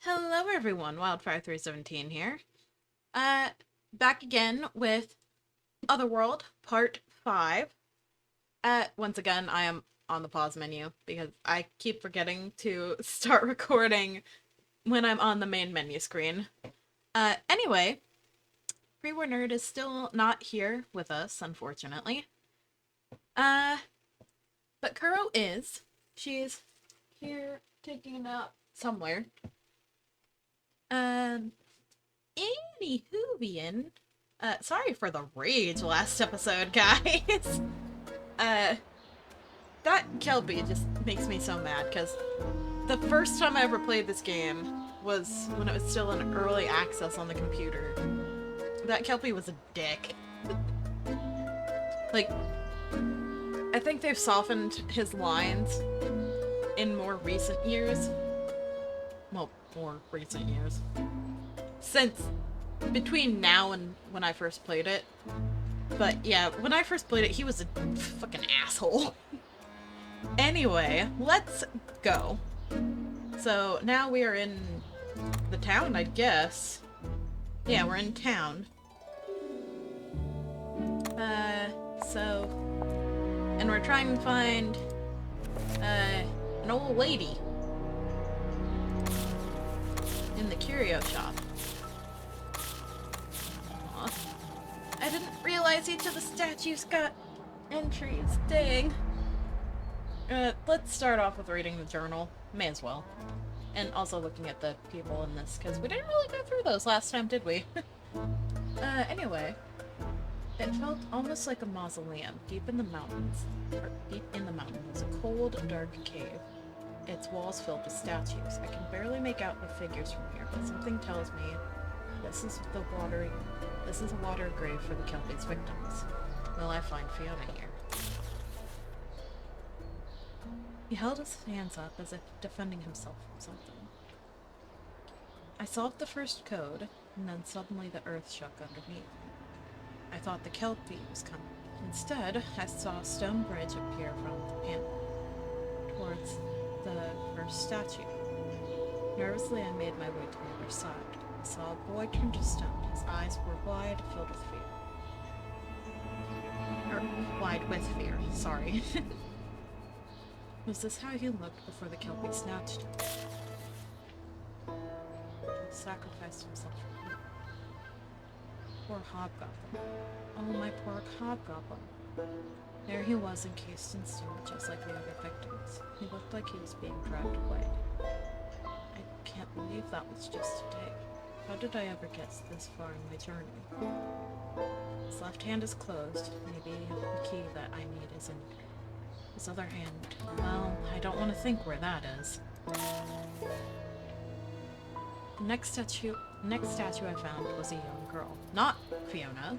Hello everyone, Wildfire317 here. Uh, Back again with Otherworld, Part 5. Once again, I am on the pause menu because I keep forgetting to start recording when I'm on the main menu screen. Anyway, PreWarNerd is still not here with us, unfortunately. Uh, but Kuro is. She's here taking a nap somewhere. Um, Anywhovian, sorry for the rage last episode, guys. uh, that Kelpie just makes me so mad, because the first time I ever played this game was when it was still in early access on the computer. That Kelpie was a dick. Like, I think they've softened his lines in more recent years. Well, more recent years. Since between now and when I first played it. But yeah, when I first played it, he was a fucking asshole. Anyway, let's go. So now we are in the town, I guess. Yeah, we're in town. And we're trying to find, an old lady in the curio shop. Aw. I didn't realize each of the statues got entries. Dang. Let's start off with reading the journal. May as well. And also looking at the people in this, because we didn't really go through those last time, did we? Anyway. It felt almost like a mausoleum, deep in the mountains. Deep in the mountain was a cold, dark cave. Its walls filled with statues. I can barely make out the figures from here, but something tells me this is a water grave for the Kelpie's victims. Will I find Fiona here? He held his hands up as if defending himself from something. I solved the first code, and then suddenly the earth shook underneath. I thought the Kelpie was coming. Instead, I saw a stone bridge appear from the panel towards the first statue. Nervously, I made my way to the other side. I saw a boy turn to stone. His eyes were wide, filled with fear. Wide with fear, sorry. Was this how he looked before the Kelpie snatched him? He sacrificed himself for me. Poor hobgoblin. Oh, my poor hobgoblin. There he was, encased in stone, just like the other victims. He looked like he was being dragged away. I can't believe that was just today. How did I ever get this far in my journey? His left hand is closed. Maybe the key that I need is in here. His other hand, well, I don't want to think where that is. The next statue I found was a young girl. Not Fiona.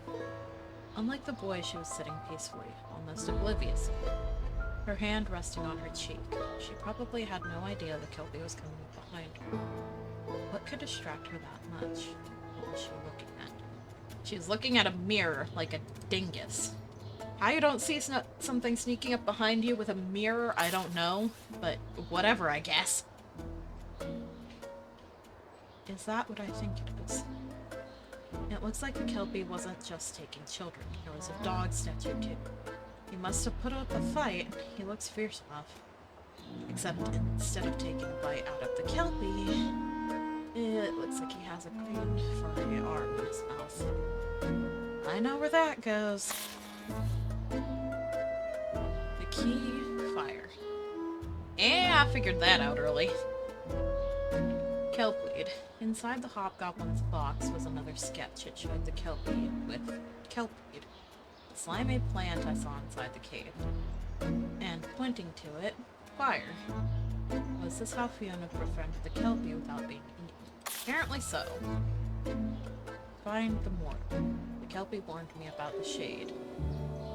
Unlike the boy, she was sitting peacefully, almost oblivious. Her hand resting on her cheek. She probably had no idea the Kelpie was coming up behind her. What could distract her that much? What was she looking at? She was looking at a mirror like a dingus. How you don't see something sneaking up behind you with a mirror, I don't know. But whatever, I guess. Is that what I think it is? It looks like the Kelpie wasn't just taking children. There was a dog statue, too. He must have put up a fight. He looks fierce enough. Except instead of taking a bite out of the Kelpie, it looks like he has a green furry arm in his mouth. I know where that goes. The key, fire. Yeah, I figured that out early. Kelpweed. Inside the hobgoblin's box was another sketch. It showed the Kelpie with kelpweed, the slimy plant I saw inside the cave. And pointing to it, fire. Was this how Fiona befriended the Kelpie without being eaten? Apparently so. Find the mortal. The Kelpie warned me about the shade.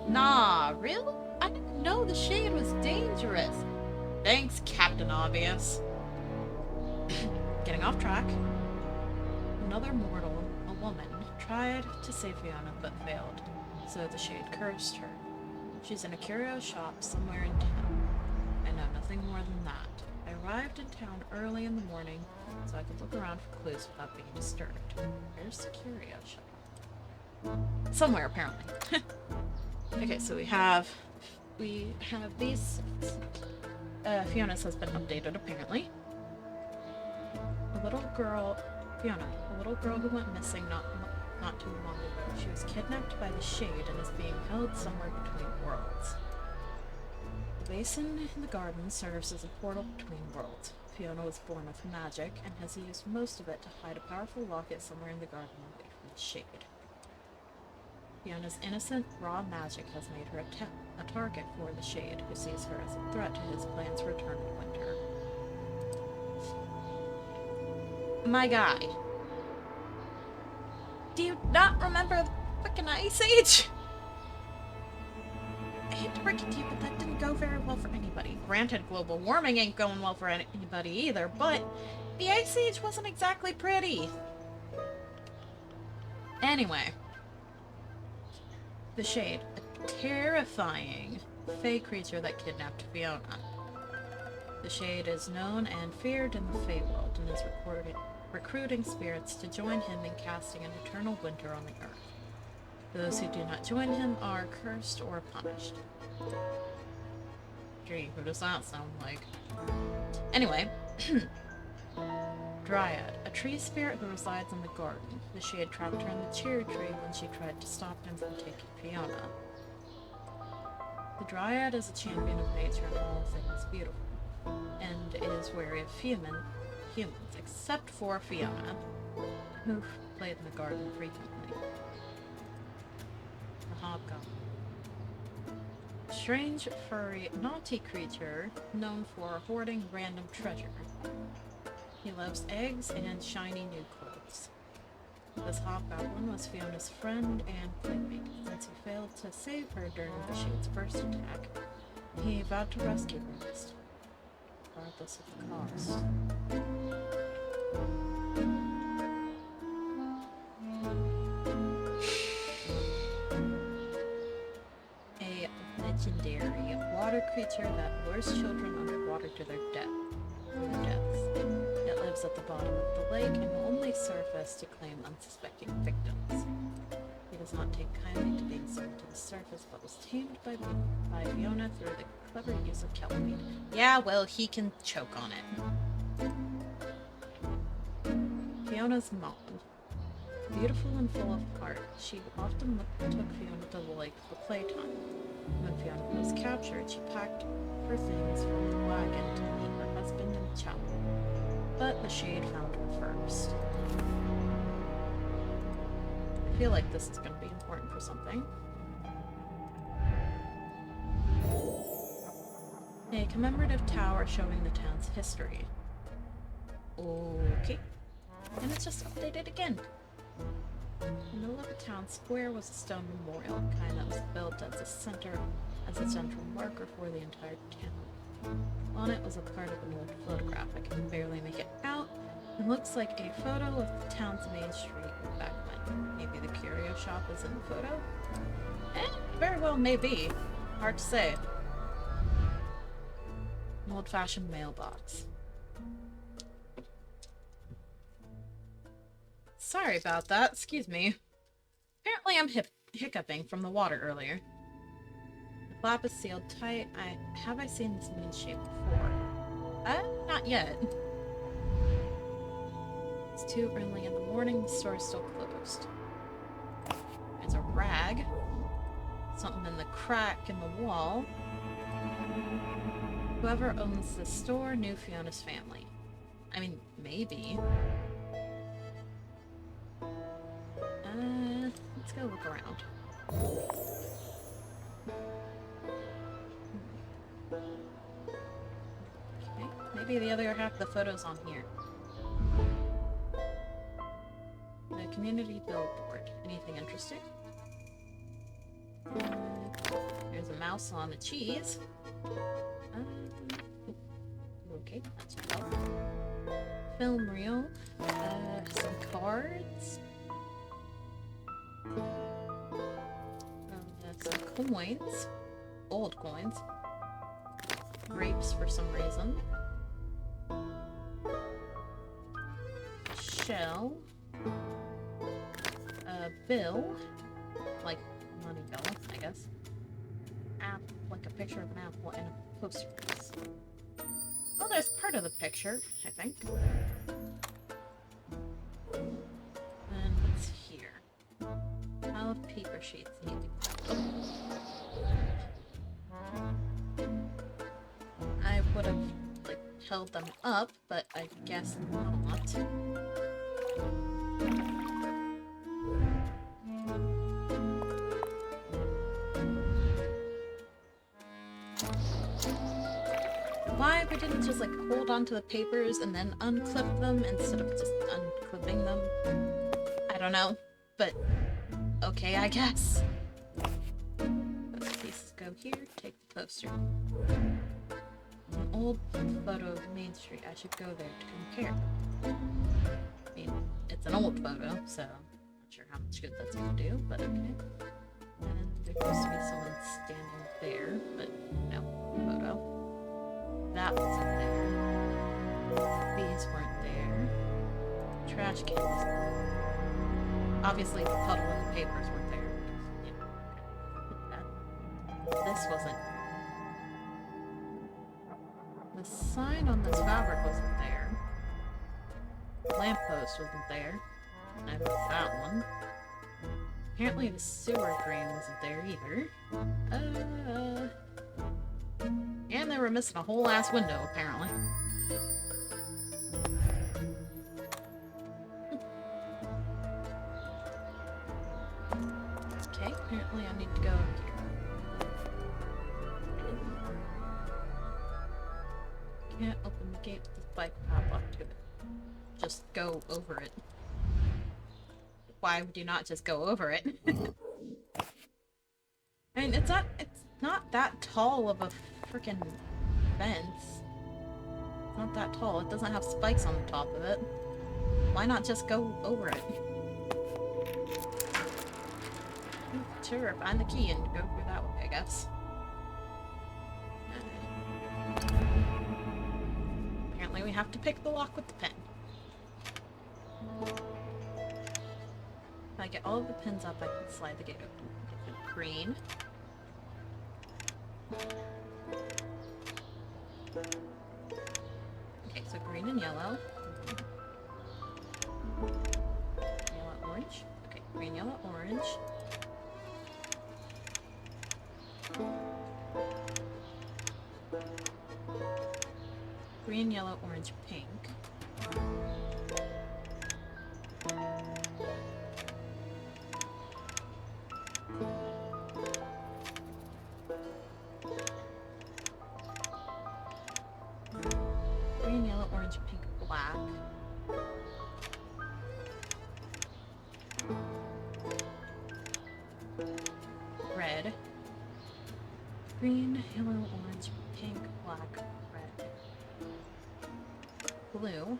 Nah, really? I didn't know the shade was dangerous. Thanks, Captain Obvious. Getting off track. Another mortal, a woman, tried to save Fiona but failed, so the shade cursed her. She's in a curio shop somewhere in town. I know nothing more than that. I arrived in town early in the morning so I could look around for clues without being disturbed. Where's the curio shop? Somewhere, apparently. Okay, so we have these. Fiona's has been updated, apparently. A little girl, Fiona, a little girl who went missing not too long ago. She was kidnapped by the Shade and is being held somewhere between worlds. The basin in the garden serves as a portal between worlds. Fiona was born with magic and has used most of it to hide a powerful locket somewhere in the garden away from the Shade. Fiona's innocent, raw magic has made her a target for the Shade, who sees her as a threat to his plans for eternal winter. My guy. Do you not remember the frickin' Ice Age? I hate to break it to you, but that didn't go very well for anybody. Granted, global warming ain't going well for anybody either, but the Ice Age wasn't exactly pretty. Anyway. The Shade, a terrifying Fey creature that kidnapped Fiona. The Shade is known and feared in the Fey world and is recruiting spirits to join him in casting an eternal winter on the earth. Those who do not join him are cursed or punished. Gee, who does that sound like? Anyway, Dryad, a tree spirit who resides in the garden. The Shade trapped her in the cherry tree when she tried to stop him from taking Fiona. The Dryad is a champion of nature and all things beautiful, and is wary of humans, except for Fiona, who played in the garden frequently. The hobgoblin. A strange, furry, naughty creature known for hoarding random treasure. He loves eggs and shiny new clothes. This hobgoblin was Fiona's friend and playmate. Since he failed to save her during the Shade's first attack, he vowed to rescue her next, regardless of the cost. A legendary water creature that lures children underwater to their deaths. It lives at the bottom of the lake and will only surface to claim unsuspecting victims. He does not take kindly to being sent to the surface, but was tamed by Fiona through the clever use of kelpweed. Yeah, well, he can choke on it. Fiona's mom. Beautiful and full of heart, she often took Fiona to the lake for playtime. When Fiona was captured, she packed her things from the wagon to meet her husband and child. But the Shade found her first. I feel like this is going to be important for something. A commemorative tower showing the town's history. Okay. And it's just updated again. In the middle of the town square was a stone memorial, the kind that was built as a central marker for the entire town. On it was a part of an old photograph. I can barely make it out. It looks like a photo of the town's main street back when. Maybe the curio shop is in the photo? Very well may be. Hard to say. An old-fashioned mailbox. Sorry about that, excuse me. Apparently I'm hiccuping from the water earlier. The flap is sealed tight. Have I seen this moon shape before? Not yet. It's too early in the morning, the store is still closed. There's a rag. Something in the crack in the wall. Whoever owns this store knew Fiona's family. I mean, maybe. Let's go look around. Okay, maybe the other half of the photo's on here. The community billboard. Anything interesting? There's a mouse on a cheese. Okay, that's all. Film reel. Some cards. Some coins. Old coins. Grapes for some reason. shell. A bill. Like, money bill, I guess. Like a picture of an apple and a poster piece. Well, there's part of the picture, I think. And what's here? Pile of paper sheets need to go. I would have, like, held them up, but I guess not. Why we didn't just, like, hold on to the papers and then unclip them instead of just unclipping them? I don't know, but okay, I guess. Those pieces go here, take the poster. An old photo of Main Street. I should go there to compare. I mean, it's an old photo, so I'm not sure how much good that's gonna do, but okay. And there used to be someone standing there, but no photo. That wasn't there. These weren't there. Trash can wasn't there. Obviously, the puddle and the papers weren't there. You know, this wasn't. The sign on this fabric wasn't there. The lamppost wasn't there. I missed that one. Apparently, the sewer drain wasn't there either. And they were missing a whole ass window, apparently. Okay, apparently I need to go here. Can't open the gate with this bike padlock to it. Just go over it. Why would you not just go over it? I mean, it's not that tall of a freaking fence. It's not that tall. It doesn't have spikes on the top of it. Why not just go over it? Sure, find the key and go through that way, I guess. Apparently we have to pick the lock with the pen. If I get all of the pins up, I can slide the gate open. Okay, green. Okay, so green and yellow. Yellow, orange. Okay, green, yellow, orange. Green, yellow, orange, pink. Green, yellow, orange, pink, black. Red. Green, yellow, orange, pink, black, red. Blue.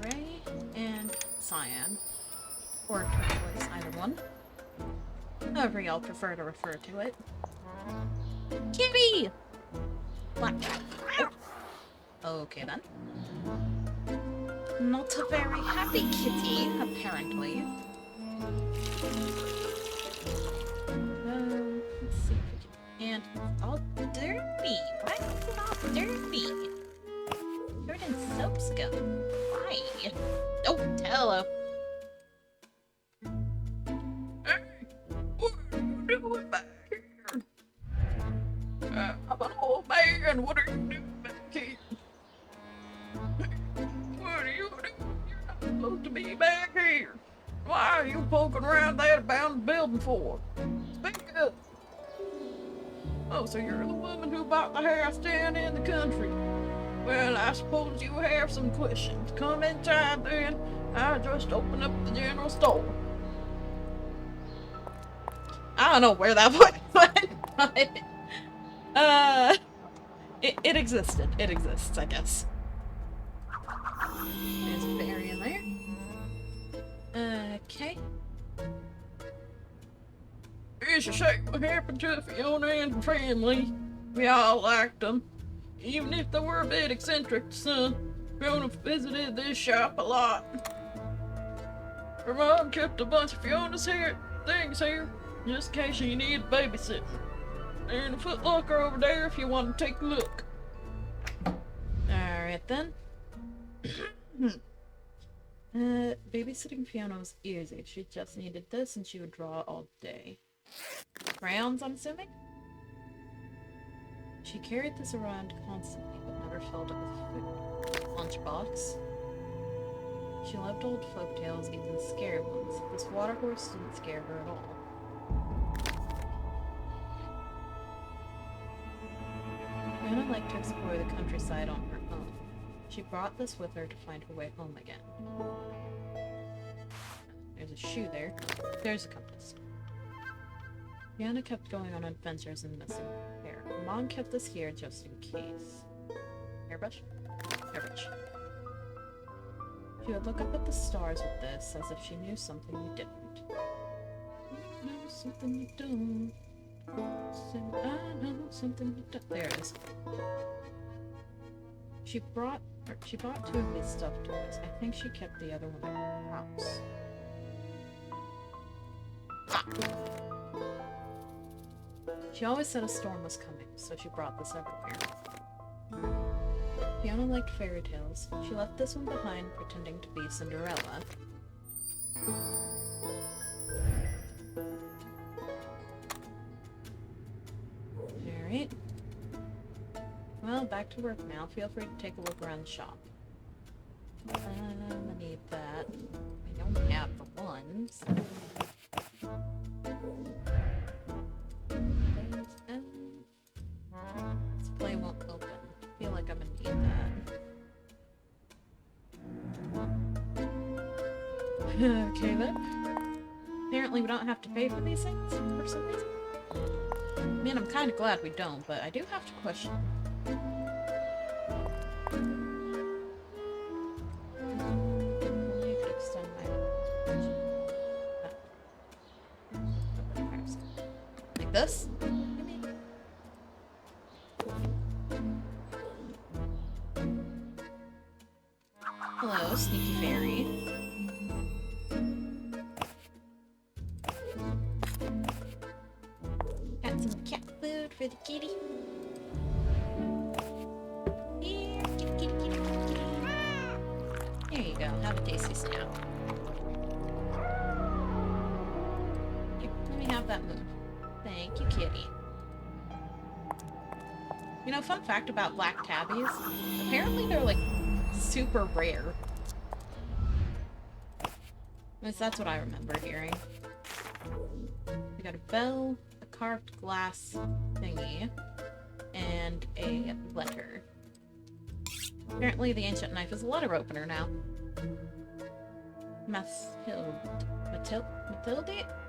Gray, and cyan. Or turquoise, either one. However y'all prefer to refer to it. Kitty! Blackjack. Oh. Okay then. Not a very happy kitty, apparently. Let's see if we can. And it's all dirty. Why is it all dirty? Covered in soap scum. Why? Oh, hello. Hey, what are you doing back here? I'm an old man. What are you doing back here? What are you doing? You're not supposed to be back here. Why are you poking around that abandoned building for? Speak up. Oh, so you're the woman who bought the house down in the country. Well, I suppose you have some questions. Come inside then. I just opened up the general store. I don't know where that went, but it existed. It exists, I guess. There's a berry in there. Okay. It's a shame what happened to Fiona and her family. We all liked them, even if they were a bit eccentric, son. Fiona visited this shop a lot. Her mom kept a bunch of Fiona's things here, just in case you need babysitting. They're in the Foot Locker over there if you want to take a look. Alright then. Babysitting Fiona was easy. She just needed this and she would draw all day. Crayons, I'm assuming? She carried this around constantly, but never filled it with food. Lunchbox. She loved old folktales, even scary ones. This water horse didn't scare her at all. Fiona liked to explore the countryside on her own. She brought this with her to find her way home again. There's a shoe there. There's a compass. Fiona kept going on adventures and missing her hair. Mom kept this here just in case. Hairbrush? Hairbrush. She would look up at the stars with this, as if she knew something you didn't. I know something you don't. I know something you don't. There it is. She bought 2 of these stuffed toys. I think she kept the other one at her house. Ah. She always said a storm was coming, so she brought this everywhere. Fiona liked fairy tales. She left this one behind, pretending to be Cinderella. Alright. Well, back to work now. Feel free to take a look around the shop. I need that. I don't have the ones. Display won't open. I feel like I'm gonna need that. Okay then. Apparently we don't have to pay for these things for some reason. I mean, I'm kind of glad we don't, but I do have to question. Like this? Hello, sneaky fairy. Got some cat food for the kitty. Here, kitty, kitty, kitty, kitty. There you go. Have a tasty snack. Here, let me have that moon. Thank you, kitty. You know, fun fact about black tabbies. Apparently they're like super rare. At least that's what I remember hearing. We got a bell, a carved glass thingy, and a letter. Apparently the ancient knife is a letter opener now. Mathilde?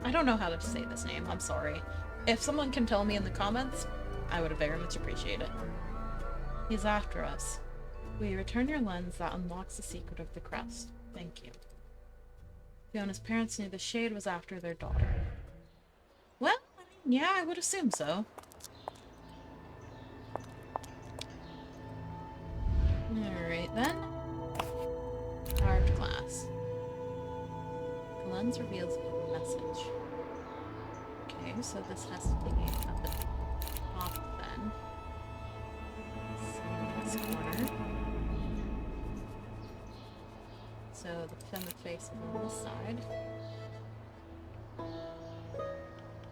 I don't know how to say this name, I'm sorry. If someone can tell me in the comments, I would very much appreciate it. He's after us. Will you return your lens that unlocks the secret of the crest? Thank you. Fiona's parents knew the shade was after their daughter. Well, yeah, I would assume so. Alright then. Carved glass. The lens reveals a message. Okay, so this has to be at the top then. So this corner. So the feminine face is on this side.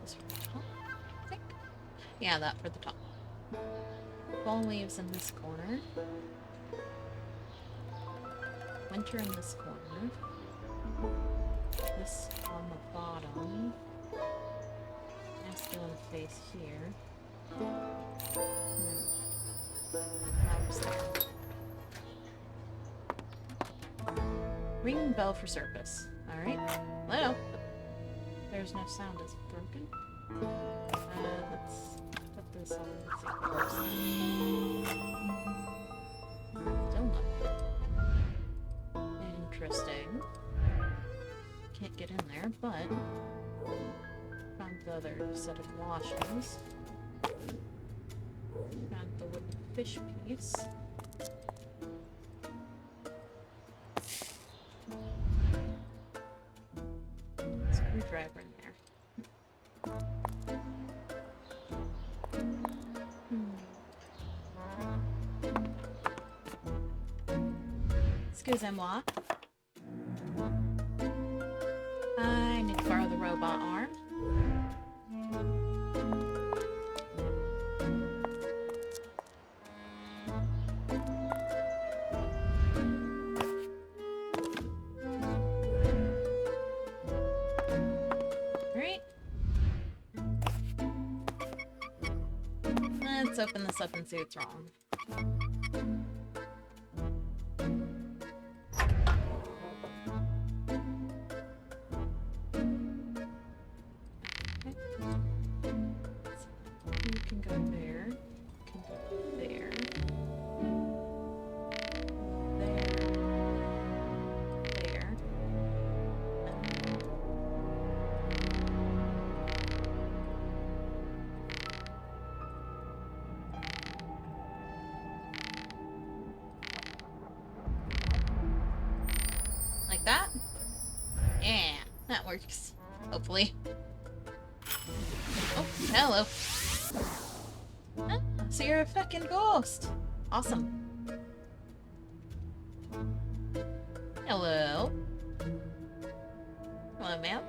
This for the top, I think. Yeah, that for the top. Fall leaves in this corner. Winter in this corner. This on the bottom. Masculine face here. Flowers there. Ring bell for service. Alright. Hello. There's no sound. Is it broken? Let's put this on. Let's see if it works. Still not. Interesting. Can't get in there, but found the other set of washers. Found the wooden fish piece. screwdriver in there. Excusez-moi. I need to borrow the robot arm. Alright. Let's open this up and see what's wrong. You can go there. You can go there. There. There. Like that? Yeah, that works. Hopefully. Oh, hello. Ah, so you're a fucking ghost. Awesome. Hello. Hello, ma'am.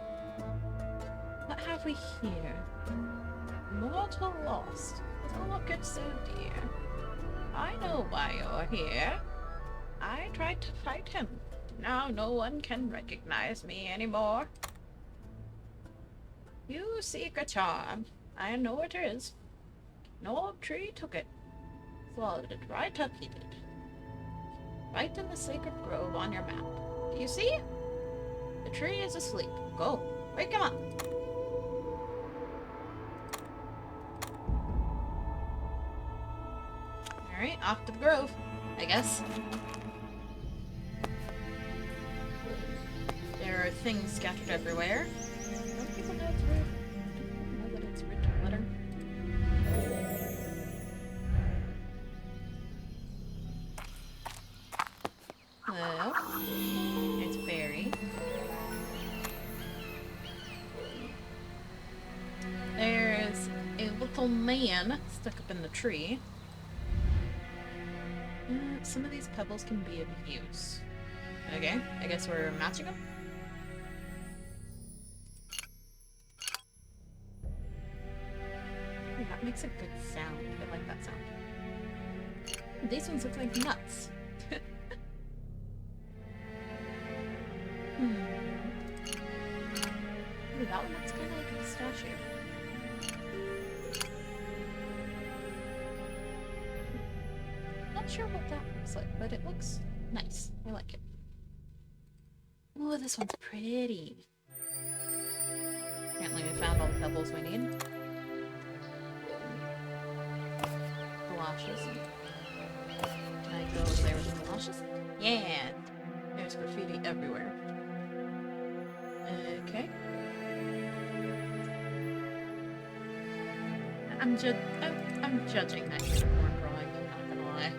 What have we here? Mortal lost. Oh, good so dear. I know why you're here. I tried to fight him. Now no one can recognize me anymore. You seek a charm. I know what it is. An old tree took it. Swallowed it right up, he did. Right in the sacred grove on your map. Do you see? The tree is asleep. Go. Wake him up. Alright, off to the grove, I guess. There are things scattered everywhere. Don't people know it's rude? Don't people know that it's rude to litter? Hello. It's Barry. There's a little man stuck up in the tree. Some of these pebbles can be of use. Okay, I guess we're matching them? Ooh, that makes a good sound. I like that sound. These ones look like nuts. Ooh, that one looks kind of like a pistachio. Not sure what that looks like, but it looks nice. I like it. Oh, this one's pretty. Apparently we found all the pebbles we need. Galoshes. Can I go over there with the galoshes? Yeah! There's graffiti everywhere. Okay. I'm judging that unicorn drawing, I'm not gonna lie.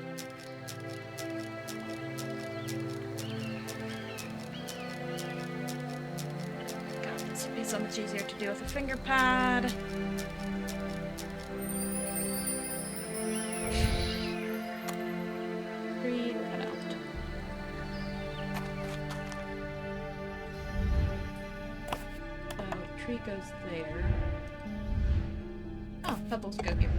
God, this would be so much easier to do with a finger pad. Tree cut out. So, tree goes there. Oh, pebbles go here.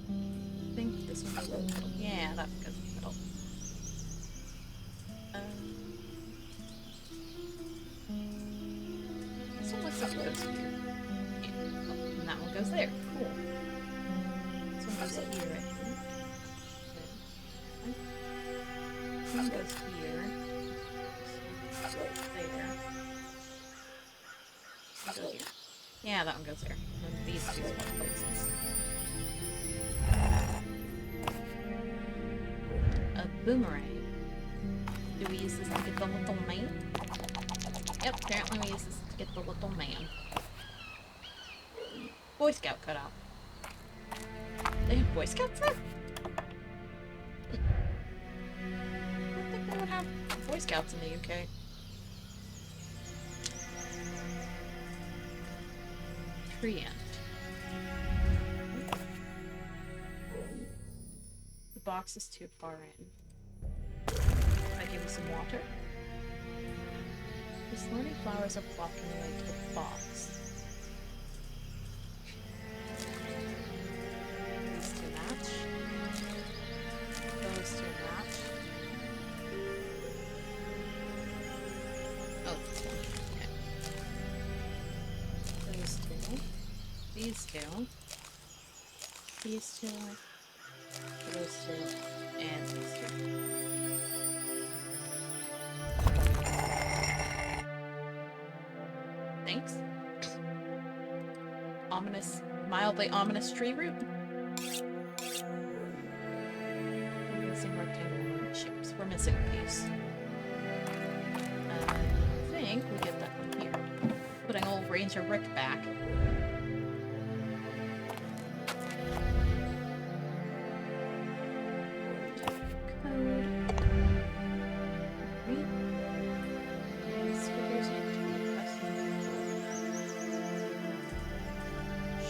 I think this one goes in the middle. Yeah, that one goes in the middle. This one looks like it goes here. Yeah. Oh, and that one goes there. Cool. This one goes here, I think. This one goes here. This one goes there. This one goes here. Yeah, that one goes there. And these two swap places. A boomerang. Do we use this to get the little man? Yep, apparently we use this to get the little man. Boy Scout cutout. They have Boy Scouts there? I don't think they would have Boy Scouts in the UK. preempt. The box is too far in. I give you some water. The slowly flowers are flocking away to the box. These two match. Those two match. Oh, this one. Okay. Those two. These two. These two. Those two. And these two. Thanks. Ominous, mildly ominous tree root. We're missing rectangular shapes. We're missing a piece. I think we get that from here. Putting old Ranger Rick back.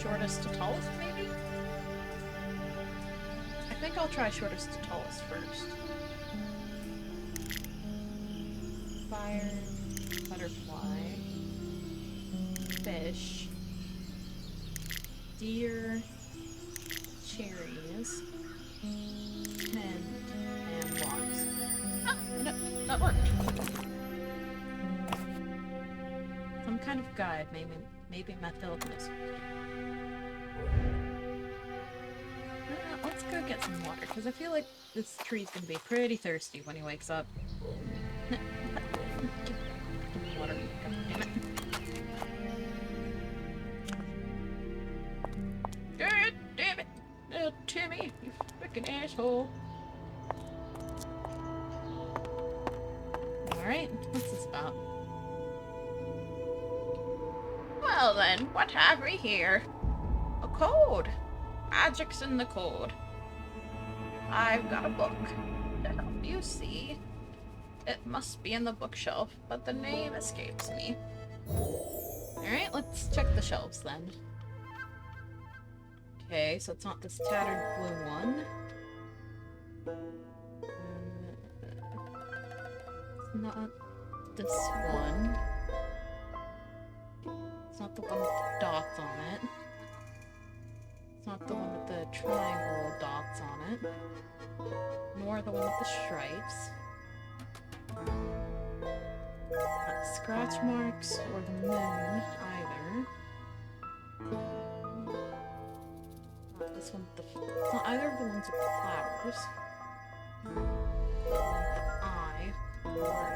Shortest to tallest, maybe? I think I'll try shortest to tallest first. Fire, butterfly, fish, deer, cherries, tent, and logs. Ah, no, that worked. Some kind of guide, maybe Mathilda's. Let's go get some water, because I feel like this tree's gonna be pretty thirsty when he wakes up. Water. God damn it! Timmy, you freaking asshole. Alright, what's this about? Well then, what have we here? A code. Magic's in the code. I've got a book to help you see. It must be in the bookshelf, but the name escapes me. Alright, let's check the shelves then. Okay, so it's not this tattered blue one. It's not this one. It's not the one with the dots on it. It's not the one with the triangle dots on it. Nor the one with the stripes. Not the scratch marks or the moon either. Not this one with the... It's not either of the ones with the flowers. The eye. Or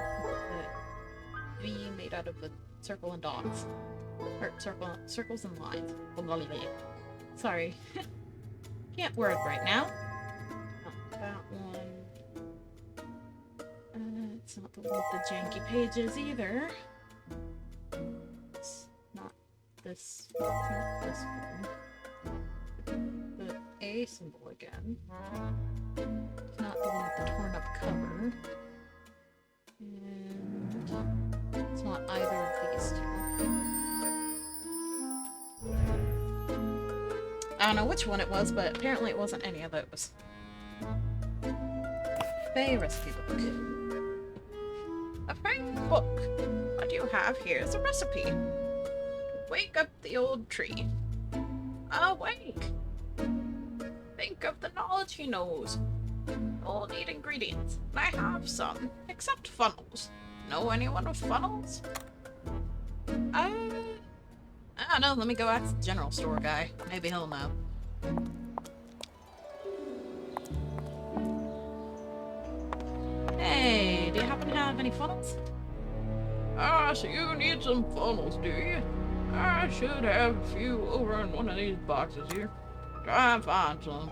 the V made out of the circle and dots. Or circles and lines. Sorry. Can't word right now. Not that one. It's not the one with the janky pages either. It's not this. It's not this one. The A symbol again. It's not the one with the torn up cover. And it's not either of these two. I don't know which one it was, but apparently it wasn't any of those. Fey recipe book. A Fey book. What you have here is a recipe. Wake up the old tree. Awake. Think of the knowledge he knows. All need ingredients. I have some, except funnels. Know anyone with funnels? I don't know, let me go ask the general store guy. Maybe he'll know. Hey, do you happen to have any funnels? Ah, so you need some funnels, do you? I should have a few over in one of these boxes here. Try and find some.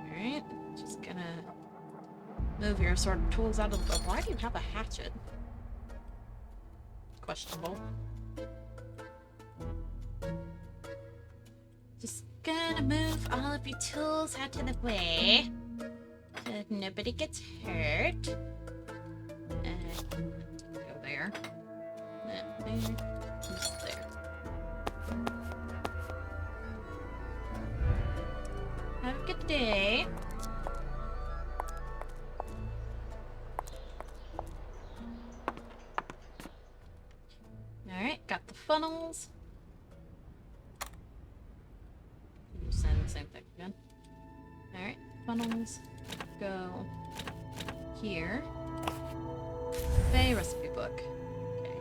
Alright, just gonna move your assorted tools out of the... Why do you have a hatchet? Questionable. Just gonna move all of your tools out of the way so that nobody gets hurt. Go there. There. Just there. day. Alright, got the funnels. Same thing again. Alright, funnels go here. Bay recipe book. Okay.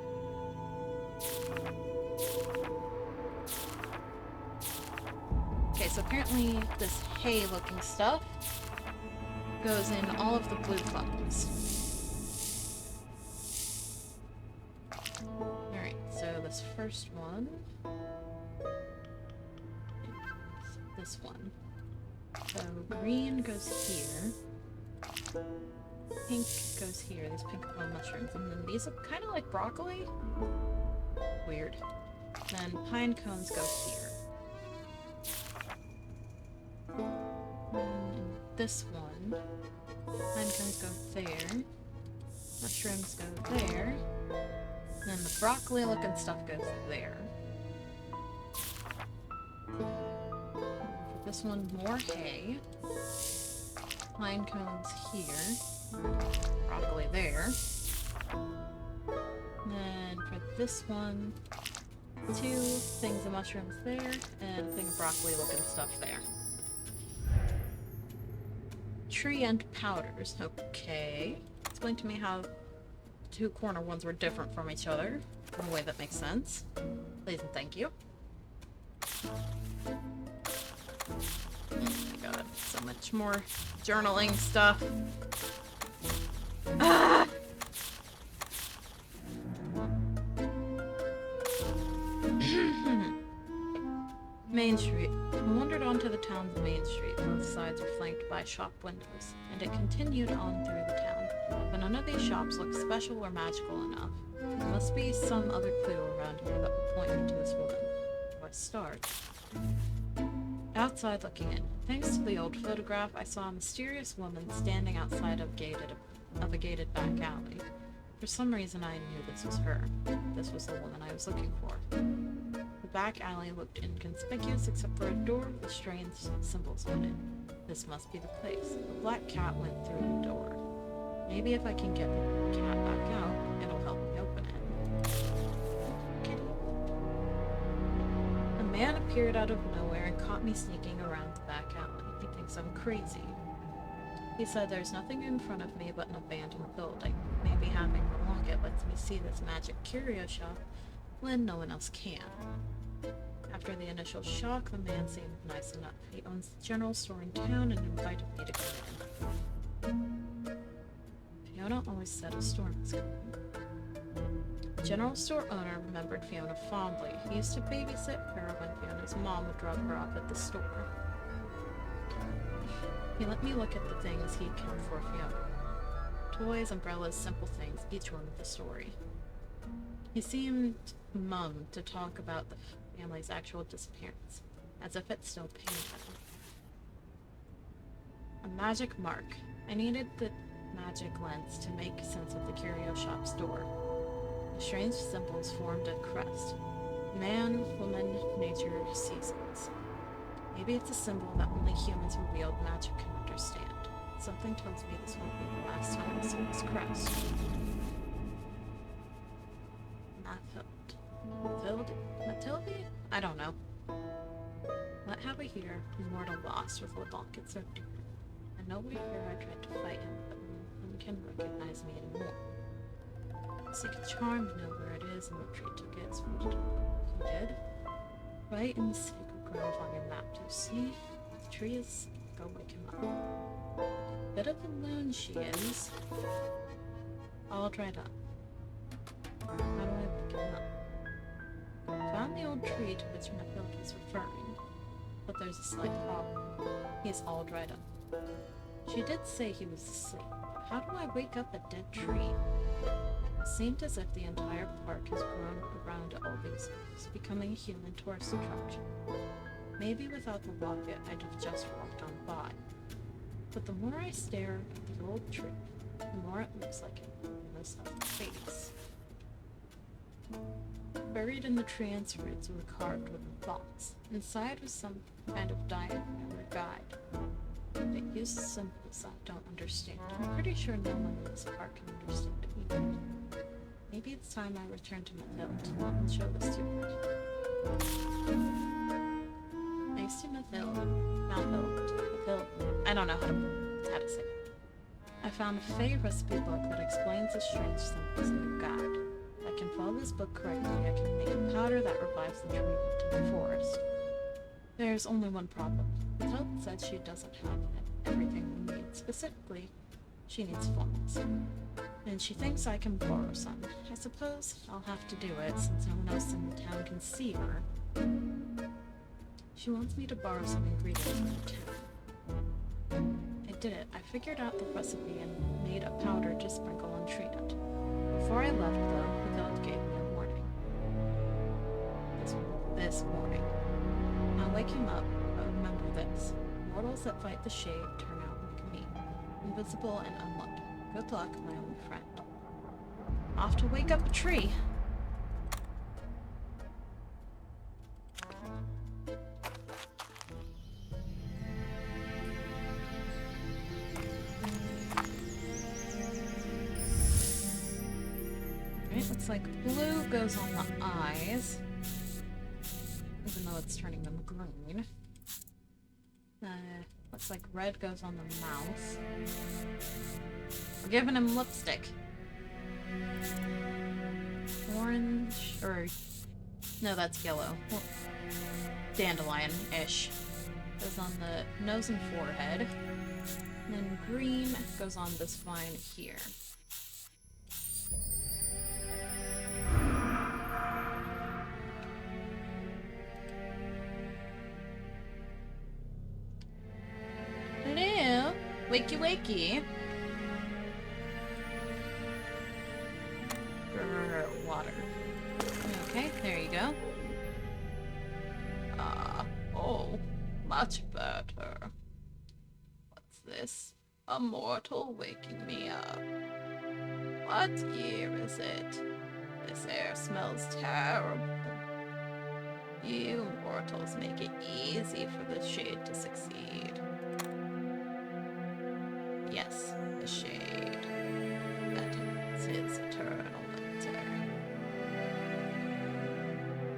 Okay, so apparently this hay looking stuff goes in all of the blue funnels. Alright, so this first one. This one. So green goes here. Pink goes here. These pink little mushrooms. And then these look kind of like broccoli. Weird. Then pine cones go here. And this one. Pine cones go there. Mushrooms go there. And then the broccoli looking stuff goes there. This one, more hay. Pine cones here. Broccoli there. And then for this one, 2 things of mushrooms there, and a thing of broccoli looking stuff there. Tree and powders. Okay. Explain to me how the 2 corner ones were different from each other in a way that makes sense. Please and thank you. Oh my god, so much more journaling stuff. Ah! Main Street. I wandered onto the town's main street. Both sides were flanked by shop windows, and it continued on through the town. But none of these shops looked special or magical enough. There must be some other clue around here that will point me to this woman. So I start. Outside looking in. Thanks to the old photograph, I saw a mysterious woman standing outside of a gated back alley. For some reason I knew this was her. This was the woman I was looking for. The back alley looked inconspicuous except for a door with strange symbols on it. This must be the place. The black cat went through the door. Maybe if I can get the cat back out, it'll help me open it. Kitty. A man appeared out of nowhere and caught me sneaking around the back alley. He thinks I'm crazy. He said there's nothing in front of me but an abandoned building. Maybe having along it lets me see this magic curio shop when no one else can. After the initial shock, the man seemed nice enough. He owns the general store in town and invited me to come in. Fiona always said a storm was coming. The general store owner remembered Fiona fondly. He used to babysit her when Fiona's mom would drop her off at the store. He let me look at the things he'd kept for Fiona. Toys, umbrellas, simple things, each one with a story. He seemed mum to talk about the family's actual disappearance, as if it still pained him. A magic mark. I needed the magic lens to make sense of the curio shop's door. The strange symbols formed a crest. Man, woman, nature, seasons. Maybe it's a symbol that only humans who wield magic can understand. Something tells me this won't be the last time I see this crest. Matilda? I don't know. What have we here? Mortal lost with Lebankin so dear. I know we're here. I tried to fight him, but no one can recognize me anymore. Seek a charm to know where it is, and the tree took it. So he did. Right in the sacred grove on your map. Do you see? The tree is. Go wake him up. Bit of a loon she is. All dried up. How do I wake him up? Found the old tree to which Matilda is referring, but there's a slight problem. He's all dried up. She did say he was asleep. How do I wake up a dead tree? It seemed as if the entire park has grown around all these years, becoming a human tourist attraction. Maybe without the locket, I'd have just walked on by. But the more I stare at the old tree, the more it looks like it has a face. Buried in the tree and roots was a carved wooden box. Inside was some kind of diagram or guide. It uses symbols I don't understand. I'm pretty sure no one in this park can understand it either. Maybe it's time I return to Mathilde and show the steward. Thanks to Mathilde. I don't know how to say it. I found a fey recipe book that explains the strange symbols in the guide. If I can follow this book correctly, I can make a powder that revives the tree in the forest. There's only one problem. Mathilde said she doesn't have everything we need. Specifically, she needs funnels. And she thinks I can borrow some. I suppose I'll have to do it since no one else in the town can see her. She wants me to borrow some ingredients from the town. I did it. I figured out the recipe and made a powder to sprinkle on tree nut. Before I left, though, Mathilde gave me a warning. This warning. Now waking up, remember this. Mortals that fight the shade turn out like me. Invisible and unlucky. Good luck, my only friend. Off to wake up a tree. Alright, looks like blue goes on the eyes. Even though it's turning them green. Looks like red goes on the mouth. We're giving him lipstick. Orange, or... no, that's yellow. Well, dandelion-ish. Goes on the nose and forehead. And then green goes on this vine here. Hello? Wakey wakey. Water. Okay, there you go. Oh, much better. What's this? A mortal waking me up. What year is it? This air smells terrible. You mortals make it easy for the shade to succeed. Yes, the shade. That is his eternal winter.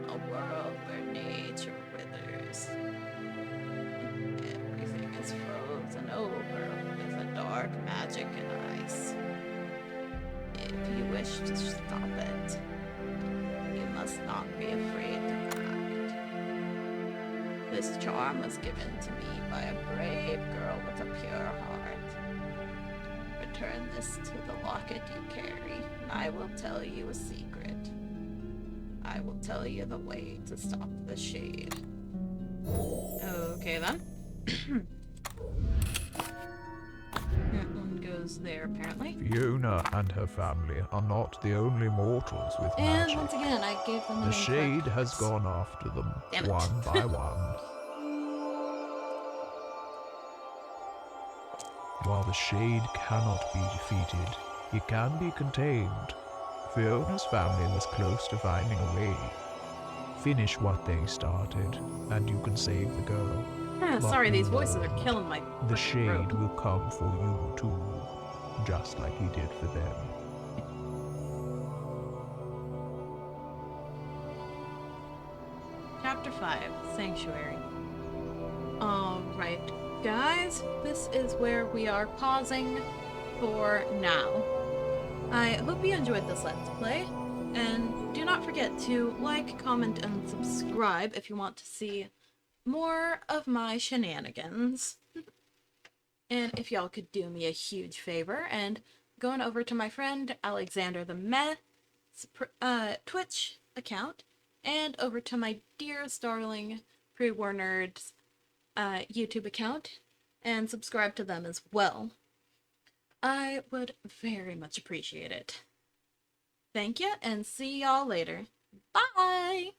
A world where nature withers. Everything is frozen over with a dark magic and ice. If you wish to stop it, you must not be afraid to act. This charm was given to me by a brave girl with a pure heart. Return this to the locket you carry, and I will tell you a secret. I will tell you the way to stop the shade. Okay then. That one goes there apparently. Fiona and her family are not the only mortals with And magic. once again, I gave them The shade has gone after them, Damn it. one by one. While the shade cannot be defeated, it can be contained. Fiona's family was close to finding a way. Finish what they started, and you can save the girl. Sorry, these voices are killing my The frickin' shade throat. will come for you too, just like he did for them. Chapter 5, Sanctuary. Alright, guys, this is where we are pausing for now. I hope you enjoyed this Let's Play, and do not forget to like, comment, and subscribe if you want to see more of my shenanigans. And if y'all could do me a huge favor and going over to my friend Alexander the Meth's Twitch account, and over to my dearest darling PreWarNerd's YouTube account, and subscribe to them as well. I would very much appreciate it. Thank you, and see y'all later. Bye!